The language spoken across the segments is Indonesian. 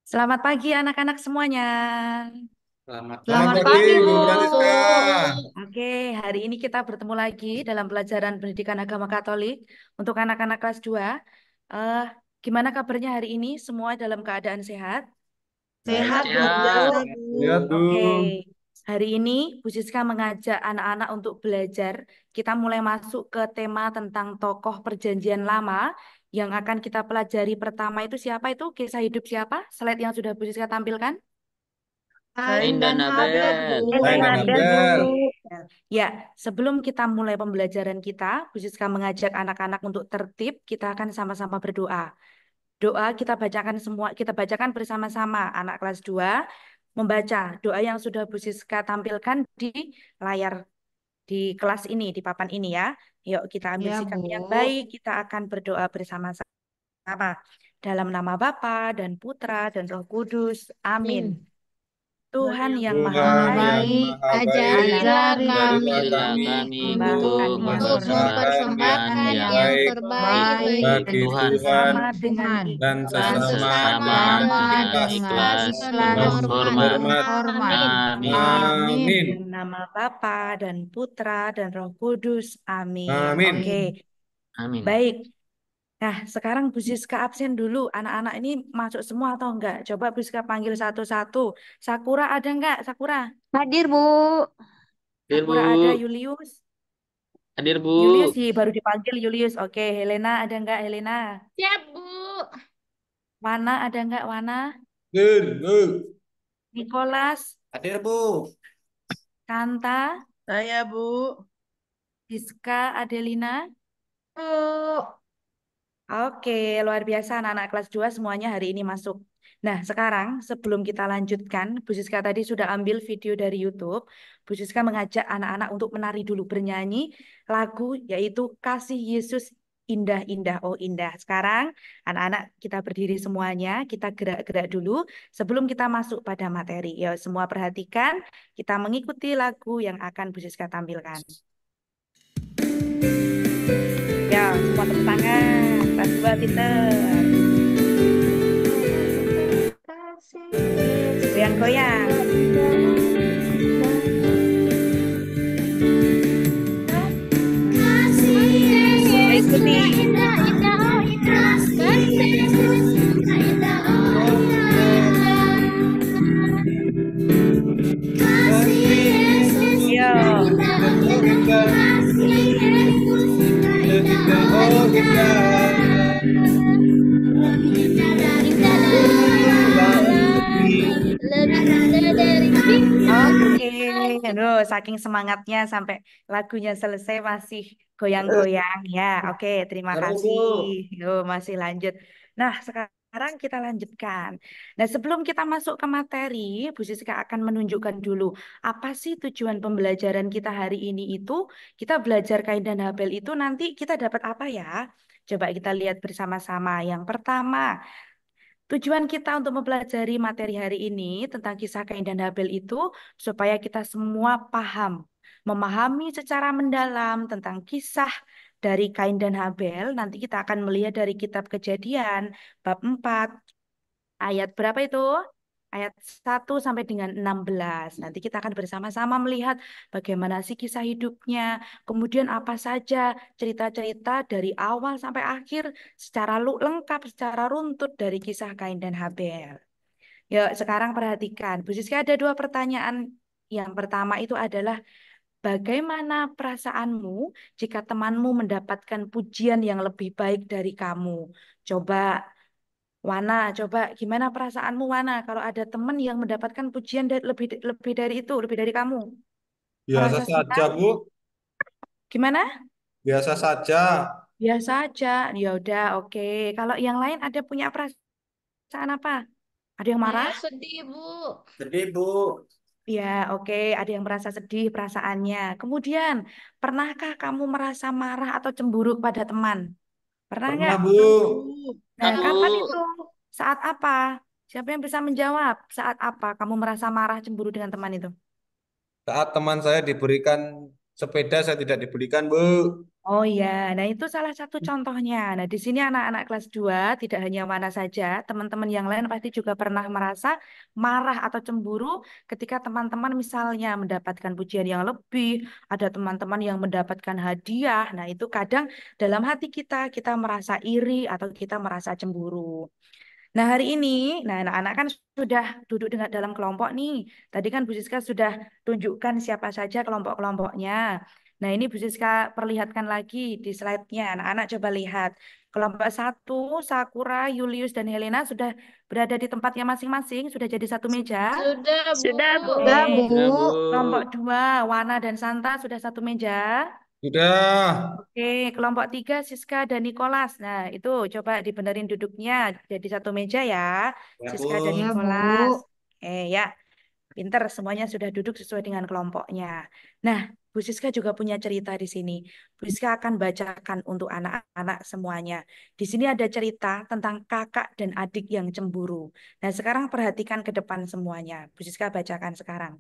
Selamat pagi anak-anak semuanya. Selamat Selamat pagi, Selamat pagi, pagi, Bu Bu. Bratiska. Oke, hari ini kita bertemu lagi dalam pelajaran pendidikan agama Katolik untuk anak-anak kelas 2. Eh, Gimana kabarnya hari ini? Semua dalam keadaan sehat? Sehat Baik, luar sehat. biasa, Bu. Lihat, Bu. Oke, hari ini Bu Siska mengajak anak-anak untuk belajar. Kita mulai masuk ke tema tentang tokoh Perjanjian Lama yang akan kita pelajari pertama itu siapa itu? Kisah hidup siapa? Slide yang sudah Bu Siska tampilkan. Kain Kain dan dan Habel, Bu. Abel. Kain Kain dan dan Abel, Bu. Habel. Ya, sebelum kita mulai pembelajaran kita, Bu Siska mengajak anak-anak untuk tertib, kita akan sama-sama berdoa. Doa kita bacakan semua, kita bacakan bersama-sama. Anak kelas 2 membaca doa yang sudah Bu Siska tampilkan di layar di kelas ini, di papan ini ya. Yuk kita ambil Ya, sikap Bu. yang baik, kita akan berdoa bersama-sama. Dalam nama Bapa dan Putra dan Roh Kudus. Amin. Min. Tuhan yang Maha Maha Tuhan yang Baik, baik, maha baik, ajarilah ajarilah kami ajarilah kami kami mempersembahkan untuk yang untuk terbaik mempersembahkan mempersembahkan yang yang baik terbaik bagi bagi dan Tuhan Tuhan sesama dengan Tuhan dan dan ikhlas sesama sesama dan dengan dengan ikhlas ikhlas ikhlas penuh penuh hormat. hormat. penuh Hormat. Hormat. Amin. Amin. Amin. Dalam nama Bapa dan Putra dan Roh Kudus. Amin. Oke, Amin. Amin. Amin. baik. Nah, sekarang Bu Siska absen dulu. Anak-anak ini masuk semua atau enggak? Coba Bu Siska panggil satu-satu. Sakura ada enggak? Sakura? Hadir, Bu. Hadir, Sakura ada. Bu. Yulius? Hadir, Julius Bu. sih baru dipanggil Julius. Oke, Helena ada nggak Helena? Siap, Bu. Wana ada nggak Wana? Hadir, Bu. Nicholas, Hadir, Bu. Kanta, Saya, Bu. Diska, Adelina. Bu. Oke, luar biasa anak-anak kelas 2 semuanya hari ini masuk. Nah, sekarang sebelum kita lanjutkan, Bu Siska tadi sudah ambil video dari YouTube. Bu Siska mengajak anak-anak untuk menari dulu, bernyanyi lagu yaitu Kasih Yesus Indah-Indah, oh indah. Sekarang anak-anak kita berdiri semuanya, kita gerak-gerak dulu sebelum kita masuk pada materi. Ya, semua perhatikan, kita mengikuti lagu yang akan Bu Siska tampilkan. Ya, semua tepuk tangan. Kelas 2 pinter. Goyang-goyang. Ikuti. Yo. Oke, aduh, saking semangatnya sampai lagunya selesai masih goyang-goyang ya. Oke, terima Seru, kasih. Bu. Yo, masih lanjut. Nah, sekarang kita lanjutkan. Nah, sebelum kita masuk ke materi, Bu Siska akan menunjukkan dulu apa sih tujuan pembelajaran kita hari ini itu. Kita belajar Kain dan Habel itu nanti kita dapat apa ya? Coba kita lihat bersama-sama. Yang pertama, tujuan kita untuk mempelajari materi hari ini tentang kisah Kain dan Habel itu supaya kita semua paham, memahami secara mendalam tentang kisah dari Kain dan Habel. Nanti kita akan melihat dari kitab Kejadian bab 4 ayat berapa itu? Ayat 1 sampai dengan 16. Nanti kita akan bersama-sama melihat bagaimana sih kisah hidupnya, kemudian apa saja cerita-cerita dari awal sampai akhir secara lengkap, secara runtut dari kisah Kain dan Habel. Yuk, sekarang perhatikan. Bu Siska ada dua pertanyaan. Yang pertama itu adalah bagaimana perasaanmu jika temanmu mendapatkan pujian yang lebih baik dari kamu? Coba Wana, coba gimana perasaanmu Wana kalau ada teman yang mendapatkan pujian lebih lebih dari itu, lebih dari kamu? Biasa Merasa saja, senang? Bu. Gimana? Biasa saja. Biasa aja. Ya udah, oke. Kalau yang lain ada punya perasaan apa? Ada yang Saya marah? sedih, Bu. Sedih, Bu. Ya, oke. Ada yang merasa sedih perasaannya. Kemudian, pernahkah kamu merasa marah atau cemburu pada teman? Pernah nggak? Pernah, Bu. Nah, Bu. Nah, Nah, Nah, kapan Bu. itu? Saat apa? Siapa yang bisa menjawab? Saat apa kamu merasa marah cemburu dengan teman itu? Saat teman saya diberikan sepeda saya tidak dibelikan, Bu. Oh iya, nah itu salah satu contohnya. Nah, di sini anak-anak kelas 2 tidak hanya Wana saja, teman-teman yang lain pasti juga pernah merasa marah atau cemburu ketika teman-teman misalnya mendapatkan pujian yang lebih, ada teman-teman yang mendapatkan hadiah. Nah, itu kadang dalam hati kita merasa iri atau kita merasa cemburu. Nah, hari ini, nah anak-anak kan sudah duduk dengan dalam kelompok nih. Tadi kan Bu Siska sudah tunjukkan siapa saja kelompok-kelompoknya. Nah, ini Bu Siska perlihatkan lagi di slide-nya. Anak-anak coba lihat. Kelompok satu, Sakura, Julius, dan Helena sudah berada di tempatnya masing-masing, sudah jadi satu meja. Sudah, Bu. Sudah, Bu. Sudah, Oke. Bu. Sudah, Bu. Kelompok dua, Wana dan Santa sudah satu meja. Sudah. Oke, kelompok tiga Siska dan Nicholas. Nah, itu coba dibenerin duduknya jadi satu meja ya, Ya, Bu. Siska dan Ya, Bu. Nicholas. Ya, pinter semuanya sudah duduk sesuai dengan kelompoknya. Nah, Bu Siska juga punya cerita di sini. Bu Siska akan bacakan untuk anak-anak semuanya. Di sini ada cerita tentang kakak dan adik yang cemburu. Nah, sekarang perhatikan ke depan semuanya. Bu Siska bacakan sekarang.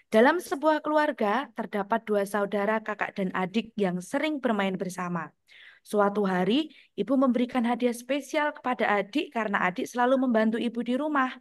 Dalam sebuah keluarga, terdapat dua saudara kakak dan adik yang sering bermain bersama. Suatu hari, ibu memberikan hadiah spesial kepada adik karena adik selalu membantu ibu di rumah.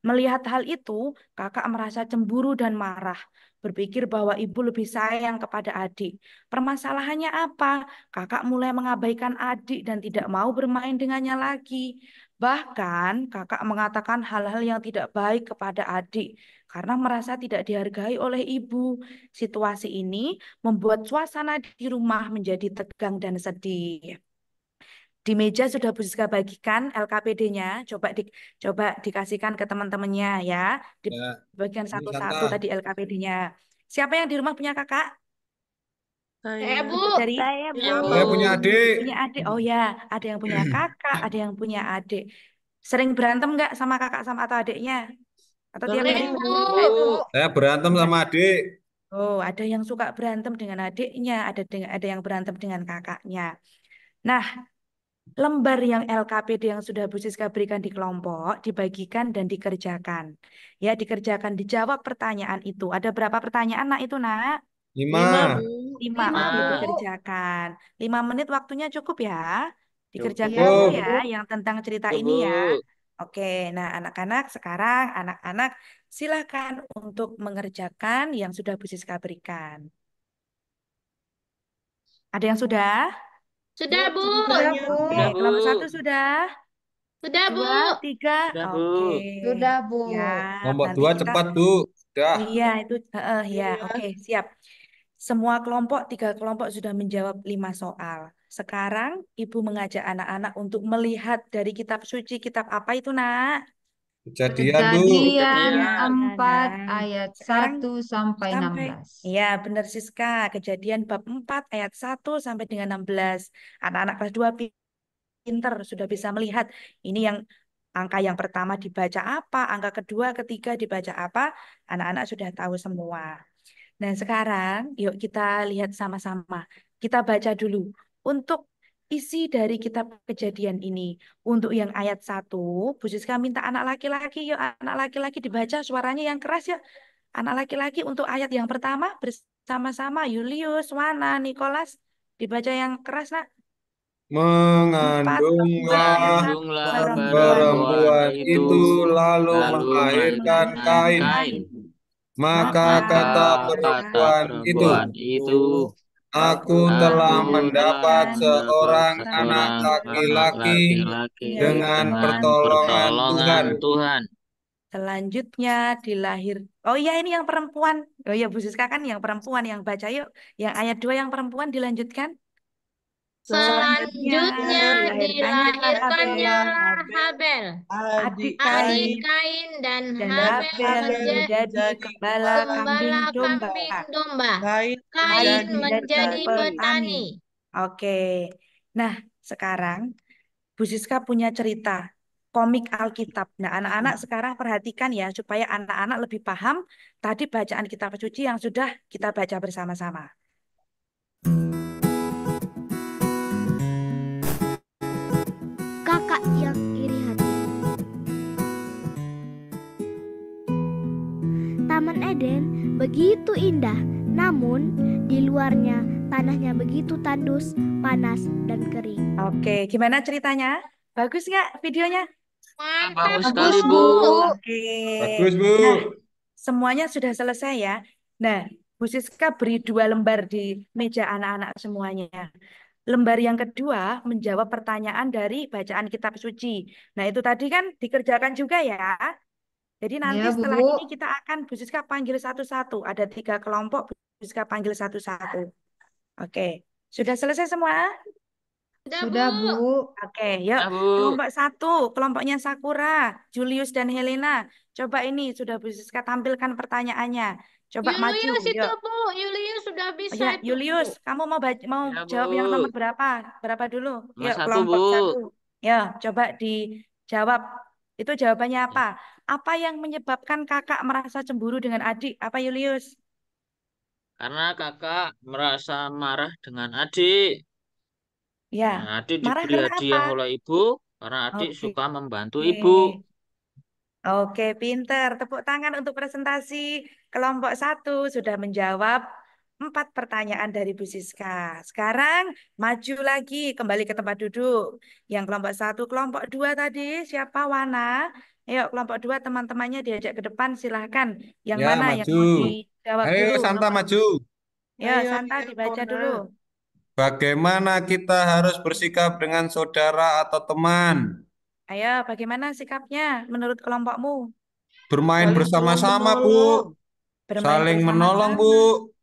Melihat hal itu, kakak merasa cemburu dan marah, berpikir bahwa ibu lebih sayang kepada adik. Permasalahannya apa? Kakak mulai mengabaikan adik dan tidak mau bermain dengannya lagi. Bahkan, kakak mengatakan hal-hal yang tidak baik kepada adik karena merasa tidak dihargai oleh ibu. Situasi ini membuat suasana di rumah menjadi tegang dan sedih. Di meja sudah Bu Siska bagikan LKPD-nya. Coba dikasihkan ke teman-temannya ya. Ya, Dibagikan ini satu-satu Santa. tadi LKPD-nya. Siapa yang di rumah punya kakak? Saya, Bu. Coba cari. Saya, Bu. Ya, Bu. Saya punya adik. Punya adik. Oh ya, ada yang punya kakak, ada yang punya adik. Sering berantem nggak sama kakak sama atau adiknya? Atau tiap hari Sering, Sering, Bu. juga Bu. itu? Saya berantem Iya. sama adik. Oh, ada yang suka berantem dengan adiknya, ada yang berantem dengan kakaknya. Nah, lembar yang LKPD yang sudah Bu Siska berikan di kelompok dibagikan dan dikerjakan. Ya, dikerjakan, dijawab pertanyaan itu. Ada berapa pertanyaan, nak itu, nak? 5, 5. Bu. 5. 5, Oke, Bu. dikerjakan. 5 menit waktunya cukup ya. Dikerjakan Iya, dulu Bu. Cukup. ya yang tentang cerita Tuh, ini Bu. ya. Oke, nah anak-anak sekarang, anak-anak silakan untuk mengerjakan yang sudah Bu Siska berikan. Ada yang sudah? Sudah, Bu. Sudah, Bu. Oke, Sudah, Bu. kelompok satu sudah. Sudah, Bu. 2, 3, Sudah, Bu. oke. Sudah, Bu. Siap. Kelompok Nanti 2 kita, cepat, Bu. Sudah. oh iya itu, Iya, ya, ya. oke, siap. Semua kelompok, 3 kelompok sudah menjawab 5 soal. Sekarang Ibu mengajak anak-anak untuk melihat dari kitab suci, kitab apa itu, nak? Kejadian, Bu. Kejadian Kejadian. 4 Nah, ayat sekarang 1 sampai sampai, 16. ya benar Siska, Kejadian bab 4 ayat 1 sampai dengan 16. Anak-anak kelas 2 pinter, sudah bisa melihat ini yang angka yang pertama dibaca apa, angka kedua, ketiga dibaca apa, anak-anak sudah tahu semua. Nah, sekarang yuk kita lihat sama-sama. Kita baca dulu. Untuk isi dari kitab Kejadian ini, untuk yang ayat 1, Bu Siska minta anak laki-laki, yuk anak laki-laki dibaca suaranya yang keras ya. Anak laki-laki untuk ayat yang pertama bersama-sama Julius, Wana, Nicholas dibaca yang keras, nak. 4, 2, Mengandunglah 1, Mengandunglah perempuan perempuan perempuan itu, itu lalu lalu melahirkan melahirkan melahirkan Kain. Kain. Kain. Maka Maka Maka kata kata kata perempuan itu, perempuan itu, Aku aku telah aku telah mendapat dan mendapat seorang anak seorang anak laki-laki laki-laki yaitu dengan dengan pertolongan pertolongan Tuhan. Tuhan. selanjutnya dilahir. Oh iya ini yang perempuan. Oh iya Bu Siska kan yang perempuan yang baca yuk. Yang ayat 2 yang perempuan dilanjutkan. Selanjutnya Selanjutnya dilahirkannya dilahirkannya Habel, Habel, adik Adik adik Kain, Kain Kain, dan dan Habel Habel menjadi menjadi menjadi gembala kambing gembala domba. kambing domba. Kain Kain Kain menjadi menjadi menjadi petani. petani. petani. Oke. Nah, sekarang Bu Siska punya cerita komik Alkitab. Nah, anak-anak sekarang perhatikan ya supaya anak-anak lebih paham tadi bacaan kitab suci yang sudah kita baca bersama-sama. Kakak yang iri hati. Taman Eden begitu indah, Namun, di luarnya tanahnya begitu tandus, panas, dan kering. Oke, gimana ceritanya? Bagus nggak videonya? Mantap, Bagus Bu. sekali, Bu. Oke. Bagus, Bu. Nah, semuanya sudah selesai ya. Nah, Bu Siska beri 2 lembar di meja anak-anak semuanya. Lembar yang kedua menjawab pertanyaan dari bacaan kitab suci. Nah, itu tadi kan dikerjakan juga ya. Jadi nanti Ya, setelah ini Bu. kita akan Bu Siska panggil satu-satu. Ada 3 kelompok, Bu Siska panggil satu-satu. Oke, sudah selesai semua? Sudah, Bu. Sudah, Bu. Oke, yuk. Ya, Bu. Kelompok 1, kelompoknya Sakura, Julius dan Helena. Coba ini sudah Bu Siska tampilkan pertanyaannya. Coba maju, Julius itu, yuk. Bu. Julius sudah Oh bisa ya, itu, Bu. Julius, kamu mau Ya, jawab yang nomor Bu. berapa? Berapa dulu? Nomor Yuk, 1, Bu. kelompok 1. Ya, coba dijawab. Itu jawabannya apa? Apa yang menyebabkan kakak merasa cemburu dengan adik? Apa, Julius? Karena kakak merasa marah dengan adik. Ya, Nah, adik marah diberi karena apa? hadiah oleh ibu karena adik Oke. suka membantu ibu. Oke. Oke, pinter. Tepuk tangan untuk presentasi kelompok 1 sudah menjawab 4 pertanyaan dari Bu Siska. Sekarang maju lagi, kembali ke tempat duduk. Yang kelompok 1, kelompok 2 tadi siapa Wana? Ayo kelompok 2 teman-temannya diajak ke depan silahkan. Yang Ya, mana yang maju. mau dijawab Ayo, dulu? Santa maju. Ya, Ayo, Santa ayo, dibaca Mona. dulu. Bagaimana kita harus bersikap dengan saudara atau teman? Ayo, bagaimana sikapnya menurut kelompokmu? Bermain Saling tolong bersama-sama, Bu. menolong. Bermain Saling menolong, Bu. bersama-sama.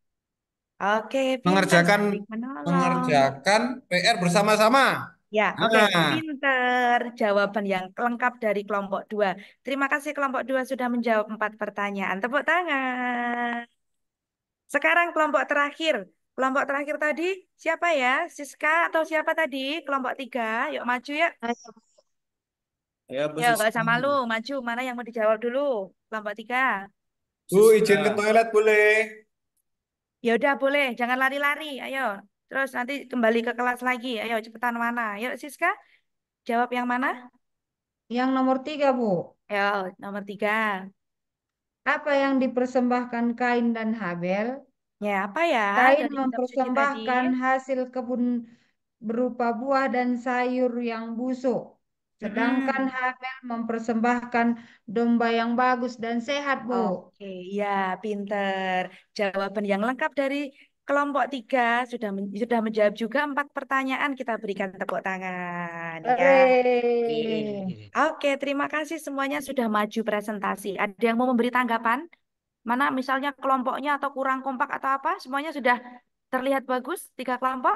Oke, pinter Mengerjakan saling menolong. mengerjakan PR bersama-sama. Ya, oke, Nah, pinter. Jawaban yang lengkap dari kelompok 2. Terima kasih kelompok 2 sudah menjawab 4 pertanyaan. Tepuk tangan. Sekarang kelompok terakhir. Kelompok terakhir tadi siapa ya? Siska atau siapa tadi? Kelompok 3. Yuk maju ya. Ayo. ya Ya, posisi. gak usah malu. Maju. Mana yang mau dijawab dulu? Kelompok 3. Bu, izin ke toilet boleh? Ya udah boleh. Jangan lari-lari. Ayo. Terus nanti kembali ke kelas lagi. Ayo cepetan mana? Yuk Siska. Jawab yang mana? Yang nomor 3, Bu. Ayo, nomor 3. Apa yang dipersembahkan Kain dan Habel? Ya, apa ya Kain dari kitab suci tadi? mempersembahkan hasil kebun berupa buah dan sayur yang busuk. Sedangkan Mm-mm. Habel mempersembahkan domba yang bagus dan sehat, Bu. Oke, ya, pinter. Jawaban yang lengkap dari kelompok 3 sudah menjawab juga 4 pertanyaan. Kita berikan tepuk tangan, ya. Hore. Oke, terima kasih semuanya sudah maju presentasi. Ada yang mau memberi tanggapan? Mana misalnya kelompoknya atau kurang kompak atau apa? Semuanya sudah terlihat bagus, 3 kelompok?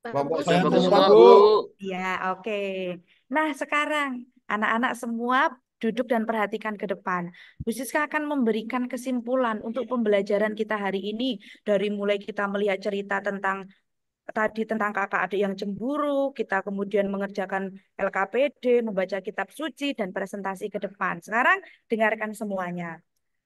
Kelompok Bagus, Sudah saya Bu. bagus kompak, semua, Bu. Bu. Ya, oke. Nah, sekarang anak-anak semua duduk dan perhatikan ke depan. Bu Siska akan memberikan kesimpulan untuk pembelajaran kita hari ini. Dari mulai kita melihat cerita tentang kakak adik yang cemburu, kita kemudian mengerjakan LKPD, membaca kitab suci, dan presentasi ke depan. Sekarang dengarkan semuanya.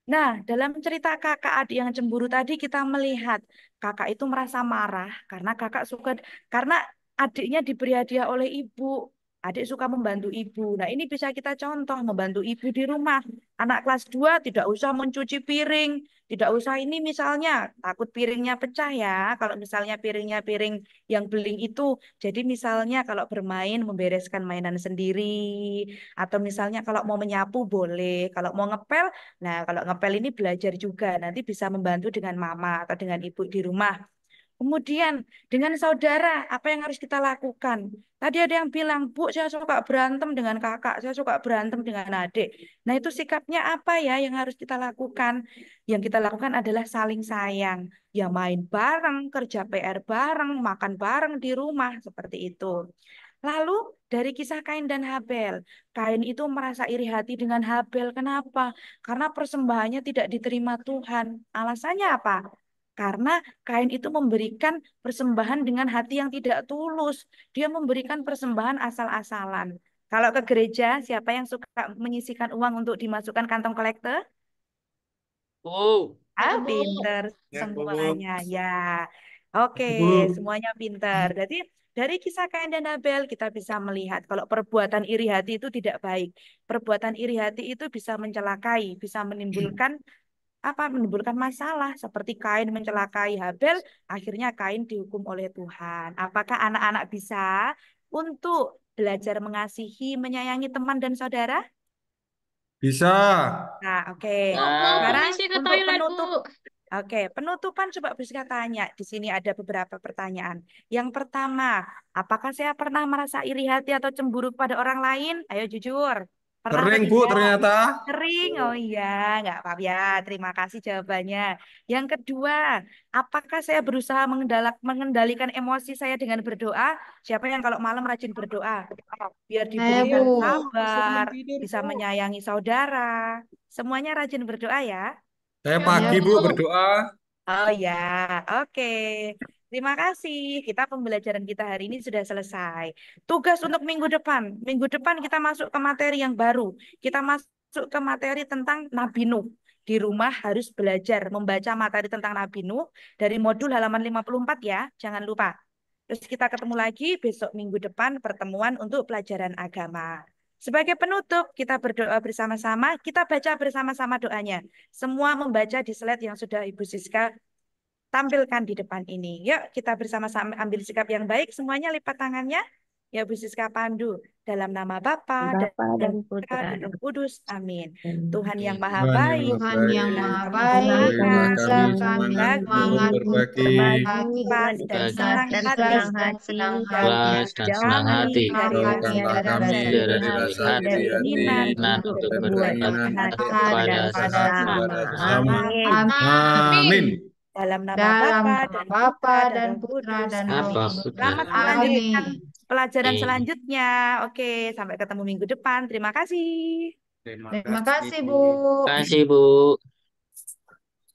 Nah, dalam cerita kakak adik yang cemburu tadi kita melihat kakak itu merasa marah karena adiknya diberi hadiah oleh ibu. Adik suka membantu ibu. Nah, ini bisa kita contoh membantu ibu di rumah. Anak kelas 2 tidak usah mencuci piring, tidak usah ini misalnya takut piringnya pecah ya. Kalau misalnya piringnya piring yang beling itu, jadi misalnya kalau bermain membereskan mainan sendiri atau misalnya kalau mau menyapu boleh, kalau mau ngepel. Nah, kalau ngepel ini belajar juga, nanti bisa membantu dengan mama atau dengan ibu di rumah. Kemudian dengan saudara, apa yang harus kita lakukan? Tadi ada yang bilang, Bu, saya suka berantem dengan kakak, saya suka berantem dengan adik. Nah, itu sikapnya apa ya yang harus kita lakukan? Yang kita lakukan adalah saling sayang. Ya main bareng, kerja PR bareng, makan bareng di rumah, seperti itu. Lalu dari kisah Kain dan Habel, Kain itu merasa iri hati dengan Habel. Kenapa? Karena persembahannya tidak diterima Tuhan. Alasannya apa? Karena Kain itu memberikan persembahan dengan hati yang tidak tulus. Dia memberikan persembahan asal-asalan. Kalau ke gereja, siapa yang suka menyisikan uang untuk dimasukkan kantong kolektor? Bu. Ah, Ya, Bu. pinter Ya, Bu. semuanya. Ya, oke, Bu. semuanya pinter. Jadi dari kisah Kain dan Habel kita bisa melihat kalau perbuatan iri hati itu tidak baik. Perbuatan iri hati itu bisa mencelakai, bisa menimbulkan menimbulkan masalah seperti Kain mencelakai Habel, akhirnya Kain dihukum oleh Tuhan. Apakah anak-anak bisa untuk belajar mengasihi, menyayangi teman dan saudara? Bisa. Nah, oke. Bu, Nah, Sekarang permisi ke untuk toilet, Bu. penutup. Oke, penutupan coba Priska tanya. Di sini ada beberapa pertanyaan. Yang pertama, apakah saya pernah merasa iri hati atau cemburu kepada orang lain? Ayo jujur. Pernah atau Sering, Bu, tidak? ternyata. Sering. Oh iya, nggak apa-apa ya. Terima kasih jawabannya. Yang kedua, apakah saya berusaha mengendalikan emosi saya dengan berdoa? Siapa yang kalau malam rajin berdoa? Biar Saya, diberikan Bu. sabar, bisa menyayangi saudara. Semuanya rajin berdoa ya. Saya Ya, Ya, pagi, Bu, Bu. Bu. berdoa. Oh ya, oke. Terima kasih. Kita pembelajaran kita hari ini sudah selesai. Tugas untuk minggu depan. Minggu depan kita masuk ke materi yang baru. Kita masuk ke materi tentang Nabi Nuh. Di rumah harus belajar membaca materi tentang Nabi Nuh dari modul halaman 54 ya. Jangan lupa. Terus kita ketemu lagi besok minggu depan pertemuan untuk pelajaran agama. Sebagai penutup, kita berdoa bersama-sama, kita baca bersama-sama doanya. Semua membaca di slide yang sudah Ibu Siska tampilkan di depan ini. Yuk, kita bersama-sama ambil sikap yang baik. Semuanya lipat tangannya. Ya, Bu Siska pandu. Dalam nama Bapa dan Bapa dan Putra Putra dan Roh Kudus. Amin. dan Tuhan yang Maha Tuhan yang Baik, Maha Tuhan yang baik, Maha kami baik, berilah semangat kami berilah untuk kami semangat berbagi, untuk semangat untuk berbagi, berbagi berbagi ikhlas dengan dan ikhlas senang dengan dan hati, ikhlas senang dan hati. senang dan hati. ikhlas dan senang jauhi hati. dari Senang hati jauhkanlah rasa kami Jauhkanlah iri dari kami hati rasa dan dari iri iri hati keinginan hati Keinginan untuk untuk dan berbuat keinginan berbuat jahat untuk hati kepada berbuat kepada sesama. jahat sesama. kepada sesama. sesama. Amin. Amin. Amin. Amin. Dalam nama Dalam Bapa nama dan Putra Bapa dan dan Roh Putra Kudus. dan Roh Amin. Apa Kudus. sudah? Selamat melanjutkan Amin. pelajaran Amin. selanjutnya. Oke, sampai ketemu minggu depan. Terima kasih. Terima Terima kasih. kasih, Bu. Kasih, Bu.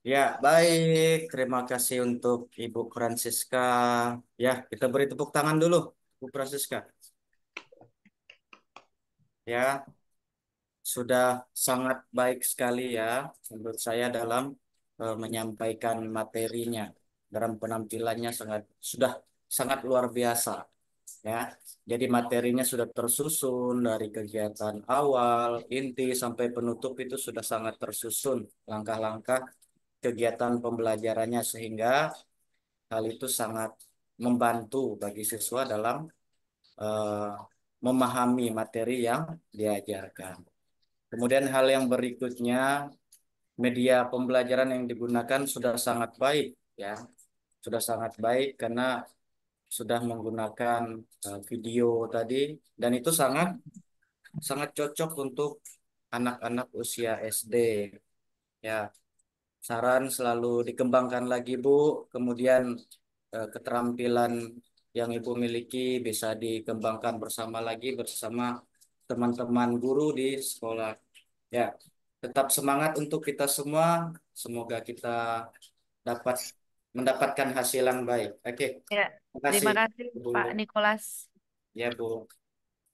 Ya, baik. Terima kasih untuk Ibu Francisca. Ya, kita beri tepuk tangan dulu, Bu Francisca. Ya, sudah sangat baik sekali ya menurut saya dalam menyampaikan materinya. Dalam penampilannya sudah sangat luar biasa ya. Jadi materinya sudah tersusun dari kegiatan awal, inti sampai penutup itu sudah sangat tersusun langkah-langkah kegiatan pembelajarannya sehingga hal itu sangat membantu bagi siswa dalam eh, memahami materi yang diajarkan. Kemudian hal yang berikutnya, media pembelajaran yang digunakan sudah sangat baik ya. Sudah sangat baik karena sudah menggunakan video tadi dan itu sangat sangat cocok untuk anak-anak usia SD ya. Saran selalu dikembangkan lagi Bu. Kemudian keterampilan yang Ibu miliki bisa dikembangkan bersama lagi bersama teman-teman guru di sekolah. Ya, tetap semangat untuk kita semua. Semoga kita dapat mendapatkan hasil yang baik. Oke, Ya, terima kasih, terima kasih Bu. Pak Nikolas. Ya, Bu.